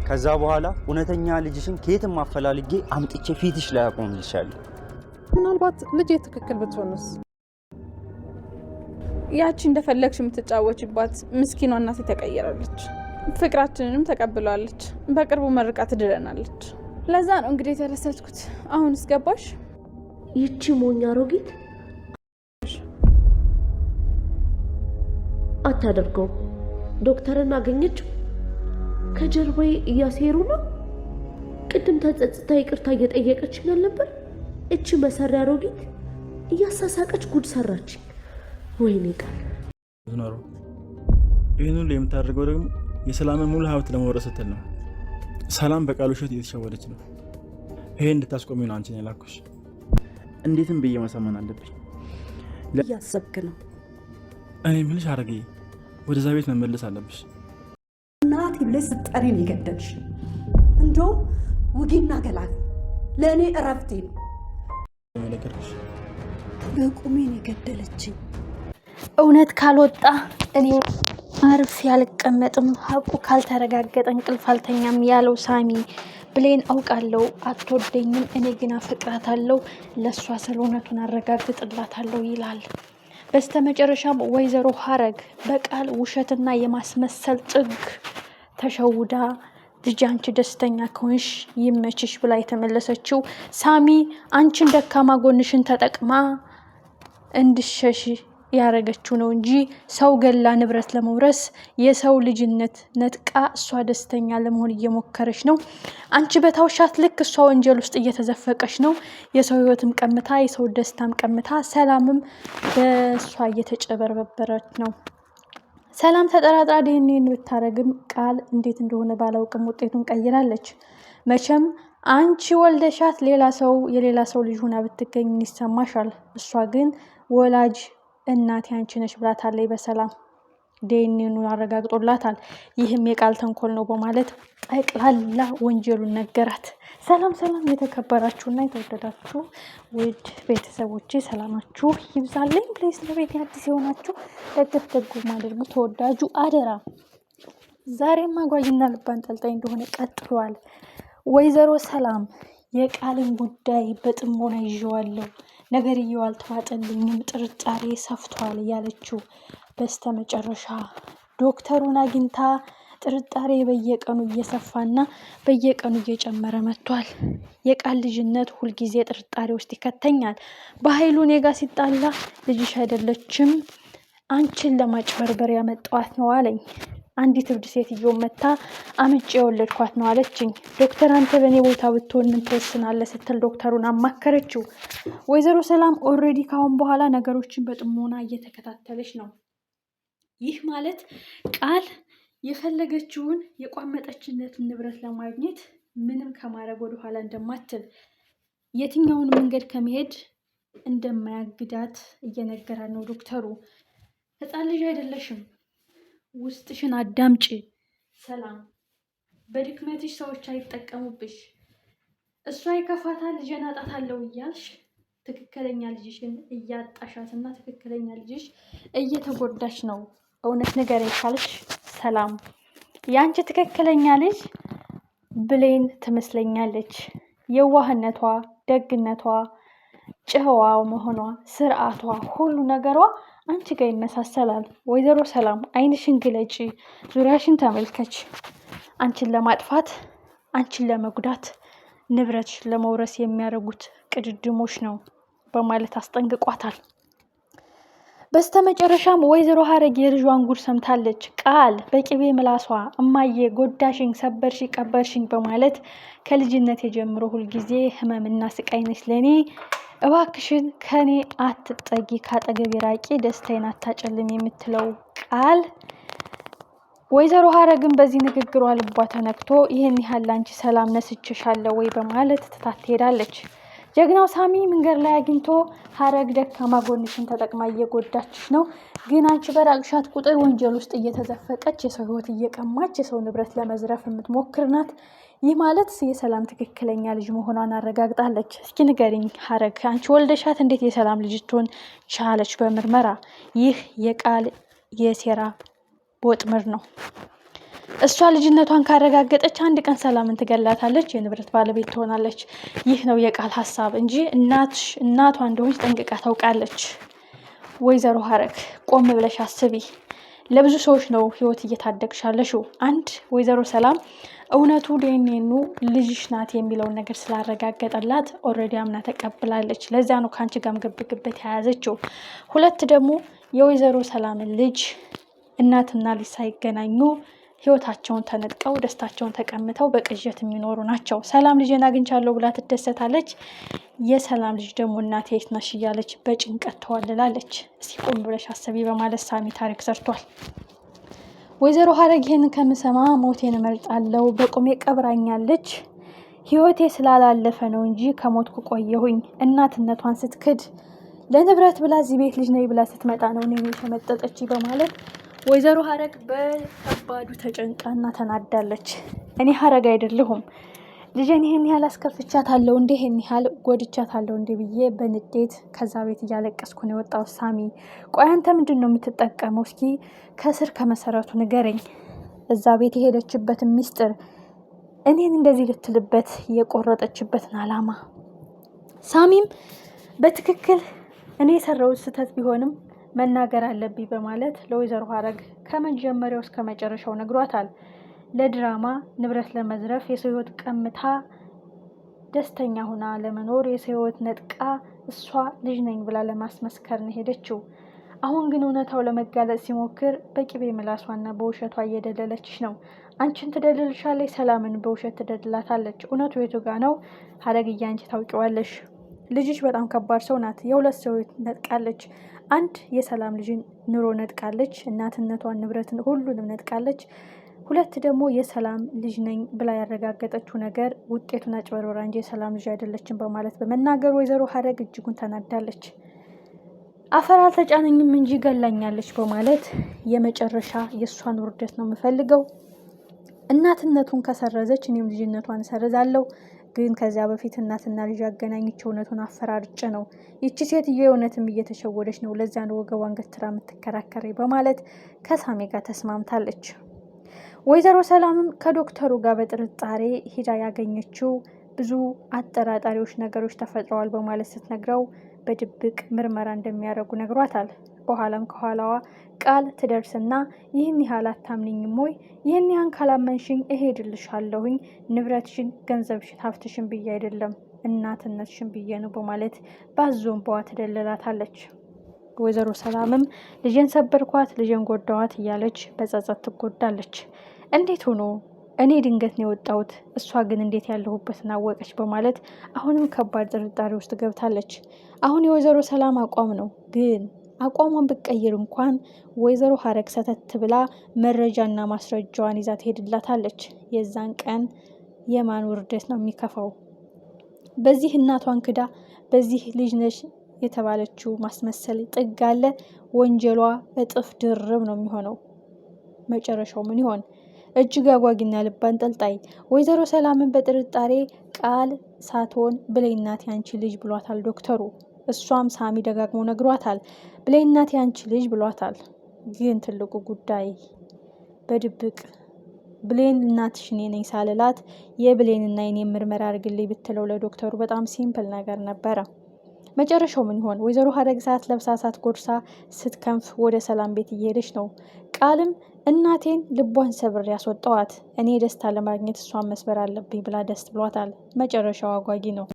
ከዛ በኋላ እውነተኛ ልጅሽን ከየትም አፈላልጌ አምጥቼ ፊትሽ ላይ አቆምልሻለሁ። ምናልባት ልጄ ትክክል ብትሆንስ? ያቺ እንደፈለግሽ የምትጫወችባት ምስኪኗ እናቴ ተቀየራለች። ፍቅራችንንም ተቀብላለች። በቅርቡ መርቃ ትድረናለች። ለዛ ነው እንግዲህ የተደሰትኩት። አሁንስ ገባሽ? ይቺ ሞኛ አሮጊት አታደርገው። ዶክተርን አገኘችው። ከጀርባዬ እያሴሩ ነው። ቅድም ተጸጽታ ይቅርታ እየጠየቀችኝ ነበር። እቺ መሰሪያ አሮጊት እያሳሳቀች ጉድ ሰራች። ወይኔ ቃል ዝናሩ ይህን ሁሉ የምታደርገው ደግሞ የሰላምን ሙሉ ሀብት ለመውረስ ስትል ነው። ሰላም በቃል ውሸት እየተሸወደች ነው። ይሄ እንድታስቆሚ ነው አንቺን የላኩሽ። እንዴትም ብዬ ማሳመን አለብኝ። እያሰብክ ነው? እኔ የምልሽ አረጌ ወደዛ ቤት መመለስ አለብሽ። እናቴ ብለሽ ስትጠሪን የገደልሽ። እንደውም ውጊና ገላል ለእኔ እረፍቴ ነው። ነገርሽ በቁሜን የገደለችኝ። እውነት ካልወጣ እኔ አርፌ አልቀመጥም፣ ሀቁ ካልተረጋገጠ እንቅልፍ አልተኛም ያለው ሳሚ ብሌን አውቃለሁ አትወደኝም፣ እኔ ግን አፈቅራታለሁ፣ ለእሷ ስለ እውነቱን አረጋግጥላታለሁ ይላል። በስተመጨረሻም ወይዘሮ ሀረግ በቃል ውሸትና የማስመሰል ጥግ ተሸውዳ ልጅ አንቺ ደስተኛ ከሆንሽ ይመችሽ ብላ የተመለሰችው ሳሚ አንቺን ደካማ ጎንሽን ተጠቅማ እንድሸሽ ያረገችው ነው እንጂ ሰው ገላ ንብረት ለመውረስ የሰው ልጅነት ነጥቃ እሷ ደስተኛ ለመሆን እየሞከረች ነው። አንቺ በታውሻት ልክ እሷ ወንጀል ውስጥ እየተዘፈቀች ነው። የሰው ህይወትም ቀምታ የሰው ደስታም ቀምታ ሰላምም በእሷ እየተጨበረበረች ነው። ሰላም ተጠራጥራ ዲኤንኤን ብታረግም ቃል እንዴት እንደሆነ ባላውቅም ውጤቱን ቀይራለች። መቼም አንቺ ወልደሻት የሌላ ሰው ልጅ ሆና ብትገኝ ይሰማሻል። እሷ ግን ወላጅ እናቴ አንቺ ነሽ ብላታለች። በሰላም ዲኤንኤን አረጋግጦላታል። ይህም የቃል ተንኮል ነው በማለት ጠቅላላ ወንጀሉን ነገራት። ሰላም የተከበራችሁና የተወደዳችሁ ውድ ቤተሰቦቼ ሰላማችሁ ይብዛልኝ። ፕሌስ ለቤት አዲስ የሆናችሁ ደግፍ ማድረጉ ተወዳጁ አደራ። ዛሬም አጓጊና ልብ አንጠልጣይ እንደሆነ ቀጥሏል። ወይዘሮ ሰላም የቃልን ጉዳይ በጥሞና ይዤዋለሁ፣ ነገርየው አልተዋጠልኝም፣ ጥርጣሬ ሰፍቷል ያለችው በስተመጨረሻ ዶክተሩን አግኝታ ጥርጣሬ በየቀኑ እየሰፋና በየቀኑ እየጨመረ መጥቷል። የቃል ልጅነት ሁልጊዜ ጥርጣሬ ውስጥ ይከተኛል። በኃይሉ እኔ ጋር ሲጣላ ልጅሽ አይደለችም አንቺን ለማጭበርበር ያመጣዋት ነው አለኝ። አንዲት እብድ ሴትዮ መታ አምጬ የወለድኳት ነው አለችኝ። ዶክተር አንተ በእኔ ቦታ ብትሆን ምን ትወስናለህ ስትል ዶክተሩን አማከረችው። ወይዘሮ ሰላም ኦልሬዲ ካሁን በኋላ ነገሮችን በጥሞና እየተከታተለች ነው። ይህ ማለት ቃል የፈለገችውን የቋመጠችነትን ንብረት ለማግኘት ምንም ከማድረግ ወደ ኋላ እንደማትል የትኛውን መንገድ ከመሄድ እንደማያግዳት እየነገራት ነው ዶክተሩ። ህፃን ልጅ አይደለሽም፣ ውስጥሽን አዳምጪ ሰላም። በድክመትሽ ሰዎች አይጠቀሙብሽ። እሷ ይከፋታል ልጄን አጣታለሁ እያልሽ ትክክለኛ ልጅሽን እያጣሻትና ትክክለኛ ልጅሽ እየተጎዳሽ ነው። እውነት ንገረኝ ካልሽ ሰላም ያንቺ ትክክለኛ ልጅ ብሌን ትመስለኛለች። የዋህነቷ፣ ደግነቷ፣ ጨዋ መሆኗ፣ ስርዓቷ፣ ሁሉ ነገሯ አንቺ ጋር ይመሳሰላል። ወይዘሮ ሰላም አይንሽን ግለጪ፣ ዙሪያሽን ተመልከች። አንቺን ለማጥፋት አንቺን ለመጉዳት ንብረትሽን ለመውረስ የሚያደርጉት ቅድድሞች ነው በማለት አስጠንቅቋታል። በስተመጨረሻም ወይዘሮ ሀረግ የልጇን ጉድ ሰምታለች። ቃል በቅቤ ምላሷ እማዬ ጎዳሽኝ፣ ሰበርሽ፣ ቀበርሽኝ በማለት ከልጅነት የጀምሮ ሁልጊዜ ህመምና ስቃይ ነች ለኔ፣ እባክሽን ከኔ አትጠጊ፣ ካጠገቤ ራቂ፣ ደስታዬን አታጨልም የምትለው ቃል ወይዘሮ ሀረግን በዚህ ንግግሯ ልቧ ተነክቶ ይህን ያህል አንቺ ሰላም ነስችሻለሁ ወይ በማለት ትታት ትሄዳለች። ጀግናው ሳሚ መንገድ ላይ አግኝቶ ሀረግ ደካማ ጎንሽን ተጠቅማ እየጎዳችሽ ነው፣ ግን አንቺ በራቅሻት ቁጥር ወንጀል ውስጥ እየተዘፈቀች የሰው ህይወት እየቀማች የሰው ንብረት ለመዝረፍ የምትሞክር ናት። ይህ ማለት የሰላም ትክክለኛ ልጅ መሆኗን አረጋግጣለች። እስኪ ንገሪኝ ሀረግ አንቺ ወልደሻት እንዴት የሰላም ልጅ ትሆን ቻለች? በምርመራ ይህ የቃል የሴራ ወጥመድ ነው። እሷ ልጅነቷን ካረጋገጠች አንድ ቀን ሰላምን ትገላታለች፣ የንብረት ባለቤት ትሆናለች። ይህ ነው የቃል ሀሳብ እንጂ እናቷ እንደሆነች ጠንቅቃ ታውቃለች። ወይዘሮ ሀረግ ቆም ብለሽ አስቢ። ለብዙ ሰዎች ነው ህይወት እየታደግሻለሽው። አንድ ወይዘሮ ሰላም እውነቱ ዲኤንኤኑ ልጅሽ ናት የሚለውን ነገር ስላረጋገጠላት ኦልሬዲ አምና ተቀብላለች። ለዚያ ነው ከአንቺ ጋርም ግብግብ የተያያዘችው። ሁለት ደግሞ የወይዘሮ ሰላምን ልጅ እናትና ልጅ ሳይገናኙ ህይወታቸውን ተነጥቀው ደስታቸውን ተቀምተው በቅዠት የሚኖሩ ናቸው። ሰላም ልጄን አግኝቻለሁ ብላ ትደሰታለች። የሰላም ልጅ ደግሞ እናቴ የት ነሽ እያለች በጭንቀት ተዋልላለች። እስኪ ቆም ብለሽ አስቢ በማለት ሳሚ ታሪክ ሰርቷል። ወይዘሮ ሀረግ ይህን ከምሰማ ሞቴን እመርጣለሁ፣ በቁሜ ቀብራኛለች። ህይወቴ ስላላለፈ ነው እንጂ ከሞትኩ ቆየሁኝ። እናትነቷን ስትክድ ለንብረት ብላ እዚህ ቤት ልጅ ነይ ብላ ስትመጣ ነው እኔን የሸመጠጠች በማለት ወይዘሮ ሀረግ በከባዱ ተጨንቃና ተናዳለች። እኔ ሀረግ አይደለሁም ልጄን ይሄን ያህል አስከፍቻታለሁ እንዴ፣ ይሄን ያህል ጎድቻታለሁ እንዴ ብዬ በንዴት ከዛ ቤት እያለቀስኩ ነው የወጣው። ሳሚ ቆይ አንተ ምንድን ነው የምትጠቀመው? እስኪ ከስር ከመሰረቱ ንገረኝ። እዛ ቤት የሄደችበትን ሚስጥር፣ እኔን እንደዚህ ልትልበት የቆረጠችበትን አላማ። ሳሚም በትክክል እኔ የሰራሁት ስህተት ቢሆንም መናገር አለብኝ በማለት ለወይዘሮ ሀረግ ከመጀመሪያው እስከ መጨረሻው ነግሯታል። ለድራማ ንብረት ለመዝረፍ የሰው ህይወት ቀምታ ደስተኛ ሁና ለመኖር የሰው ህይወት ነጥቃ እሷ ልጅ ነኝ ብላ ለማስመስከር ነው ሄደችው። አሁን ግን እውነታው ለመጋለጥ ሲሞክር በቅቤ ምላሷና በውሸቷ እየደለለችሽ ነው። አንቺን ትደልልሻለች፣ ሰላምን በውሸት ትደልላታለች። እውነቱ የቱ ጋ ነው? ሀረግዬ አንቺ ታውቂዋለሽ። ልጅሽ በጣም ከባድ ሰው ናት። የሁለት ሰው ነጥቃለች። አንድ የሰላም ልጅን ኑሮ ነጥቃለች፣ እናትነቷን ንብረትን ሁሉንም ነጥቃለች። ሁለት ደግሞ የሰላም ልጅ ነኝ ብላ ያረጋገጠችው ነገር ውጤቱን አጭበርበራ እንጂ የሰላም ልጅ አይደለችም በማለት በመናገር ወይዘሮ ሀረግ እጅጉን ተናዳለች። አፈር አልተጫነኝም እንጂ ገላኛለች በማለት የመጨረሻ የእሷን ውርደት ነው የምፈልገው። እናትነቱን ከሰረዘች እኔም ልጅነቷን እሰርዛለሁ። ግን ከዚያ በፊት እናትና ልጅ አገናኝቸው እውነቱን አፈራርጭ ነው። ይቺ ሴትዮ የእውነትም እየተሸወደች ነው። ለዚያ ነው ወገቧን ገትራ የምትከራከረኝ በማለት ከሳሚ ጋር ተስማምታለች። ወይዘሮ ሰላምም ከዶክተሩ ጋር በጥርጣሬ ሂዳ ያገኘችው ብዙ አጠራጣሪዎች ነገሮች ተፈጥረዋል በማለት ስትነግረው በድብቅ ምርመራ እንደሚያደርጉ ነግሯታል። በኋላም ከኋላዋ ቃል ትደርስና ይህን ያህል አታምንኝም ወይ? ይህን ያህል ካላመንሽኝ እሄድልሻለሁኝ፣ ንብረትሽን፣ ገንዘብሽን፣ ሀብትሽን ብዬ አይደለም እናትነትሽን ብዬ ነው በማለት ባዞን በዋ ትደልላታለች። ወይዘሮ ሰላምም ልጄን ሰበርኳት፣ ልጄን ጎዳዋት እያለች በጸጸት ትጎዳለች። እንዴት ሆኖ እኔ ድንገት ነው የወጣሁት፣ እሷ ግን እንዴት ያለሁበትን አወቀች በማለት አሁንም ከባድ ጥርጣሬ ውስጥ ገብታለች። አሁን የወይዘሮ ሰላም አቋም ነው፣ ግን አቋሟን ብትቀይር እንኳን ወይዘሮ ሀረግ ሰተት ብላ መረጃና ማስረጃዋን ይዛ ትሄድላታለች። የዛን ቀን የማን ውርደት ነው የሚከፋው? በዚህ እናቷን ክዳ በዚህ ልጅ ነሽ የተባለችው ማስመሰል ጥግ አለ። ወንጀሏ እጥፍ ድርብ ነው የሚሆነው። መጨረሻው ምን ይሆን? እጅግ አጓጊና ልብ አንጠልጣይ። ወይዘሮ ሰላምን በጥርጣሬ ቃል ሳትሆን ብሌን ናት ያንቺ ልጅ ብሏታል ዶክተሩ። እሷም ሳሚ ደጋግሞ ነግሯታል፣ ብሌን ናት ያንቺ ልጅ ብሏታል። ግን ትልቁ ጉዳይ በድብቅ ብሌን እናትሽ እኔ ነኝ ሳልላት የብሌንና የኔን ምርመራ አድርግልኝ ብትለው ለዶክተሩ በጣም ሲምፕል ነገር ነበረ። መጨረሻው ምን ይሆን? ወይዘሮ ሀረግ ሰዓት ለብሳ ሰዓት ጎርሳ ስትከንፍ ወደ ሰላም ቤት እየሄደች ነው። ቃልም እናቴን ልቧን ሰብር ያስወጣዋት፣ እኔ ደስታ ለማግኘት እሷን መስበር አለብኝ ብላ ደስ ብሏታል። መጨረሻው አጓጊ ነው።